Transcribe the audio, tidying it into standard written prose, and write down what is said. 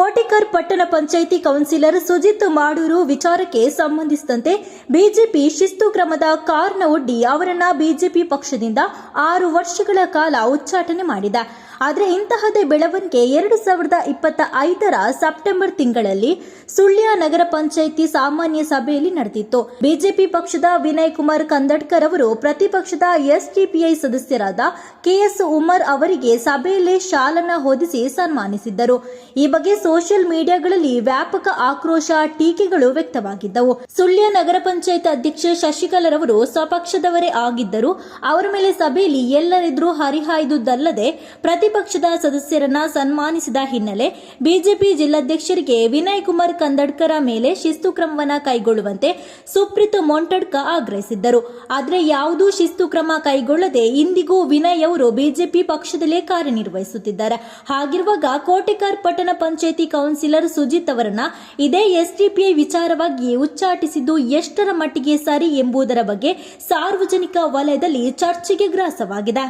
ಕೋಟೆಕರ್ ಪಟ್ಟಣ ಪಂಚಾಯಿತಿ ಕೌನ್ಸಿಲರ್ ಸುಜಿತ್ ಮಾಡೂರು ವಿಚಾರಕ್ಕೆ ಸಂಬಂಧಿಸಿದಂತೆ ಬಿಜೆಪಿ ಶಿಸ್ತು ಕ್ರಮದ ಕಾರಣವೊಡ್ಡಿ ಅವರನ್ನ ಬಿಜೆಪಿ ಪಕ್ಷದಿಂದ 6 ವರ್ಷಗಳ ಕಾಲ ಉಚ್ಚಾಟನೆ ಮಾಡಿದೆ. ಆದರೆ ಇಂತಹದೇ ಬೆಳವಣಿಗೆ 2025ರ ಸೆಪ್ಟೆಂಬರ್ ತಿಂಗಳಲ್ಲಿ ಸುಳ್ಯ ನಗರ ಪಂಚಾಯಿತಿ ಸಾಮಾನ್ಯ ಸಭೆಯಲ್ಲಿ ನಡೆದಿತ್ತು. ಬಿಜೆಪಿ ಪಕ್ಷದ ವಿನಯ್ ಕುಮಾರ್ ಕಂದಡ್ಕರ್ ಅವರು ಪ್ರತಿಪಕ್ಷದ ಎಸ್ಡಿಪಿಐ ಸದಸ್ಯರಾದ ಕೆಎಸ್ ಉಮರ್ ಅವರಿಗೆ ಸಭೆಯಲ್ಲೇ ಶಾಲನ್ನ ಹೊದಿಸಿ ಸನ್ಮಾನಿಸಿದ್ದರು. ಈ ಬಗ್ಗೆ ಸೋಷಿಯಲ್ ಮೀಡಿಯಾಗಳಲ್ಲಿ ವ್ಯಾಪಕ ಆಕ್ರೋಶ, ಟೀಕೆಗಳು ವ್ಯಕ್ತವಾಗಿದ್ದವು. ಸುಳ್ಯ ನಗರ ಪಂಚಾಯತ್ ಅಧ್ಯಕ್ಷೆ ಶಶಿಕಲಾರವರು ಸ್ವಪಕ್ಷದವರೇ ಆಗಿದ್ದರು. ಅವರ ಮೇಲೆ ಸಭೆಯಲ್ಲಿ ಎಲ್ಲರೆದುರು ಹರಿಹಾಯ್ದುದಲ್ಲದೆ ಪ್ರತಿಪಕ್ಷದ ಸದಸ್ಯರನ್ನ ಸನ್ಮಾನಿಸಿದ ಹಿನ್ನೆಲೆ ಬಿಜೆಪಿ ಜಿಲ್ಲಾಧ್ಯಕ್ಷರಿಗೆ ವಿನಯ್ ಕುಮಾರ್ ಕಂದಡ್ಕರ ಮೇಲೆ ಶಿಸ್ತು ಕ್ರಮವನ್ನು ಕೈಗೊಳ್ಳುವಂತೆ ಸುಪ್ರೀತ್ ಮೊಂಟಡ್ಕ ಆಗ್ರಹಿಸಿದ್ದರು. ಆದರೆ ಯಾವುದೂ ಶಿಸ್ತು ಕ್ರಮ ಕೈಗೊಳ್ಳದೆ ಇಂದಿಗೂ ವಿನಯ್ ಅವರು ಬಿಜೆಪಿ ಪಕ್ಷದಲ್ಲೇ ಕಾರ್ಯನಿರ್ವಹಿಸುತ್ತಿದ್ದಾರೆ. ಹಾಗಿರುವಾಗ ಕೋಟೆಕರ್ ಪಟ್ಟಣ ಪಂಚಾಯಿತಿ ಕೌನ್ಸಿಲರ್ ಸುಜಿತ್ ಅವರನ್ನ ಇದೇ ಎಸ್ಡಿಪಿಐ ವಿಚಾರವಾಗಿ ಉಚ್ಚಾಟಿಸಿದ್ದು ಎಷ್ಟರ ಮಟ್ಟಿಗೆ ಸರಿ ಎಂಬುದರ ಬಗ್ಗೆ ಸಾರ್ವಜನಿಕ ವಲಯದಲ್ಲಿ ಚರ್ಚೆಗೆ ಗ್ರಾಸವಾಗಿದೆ.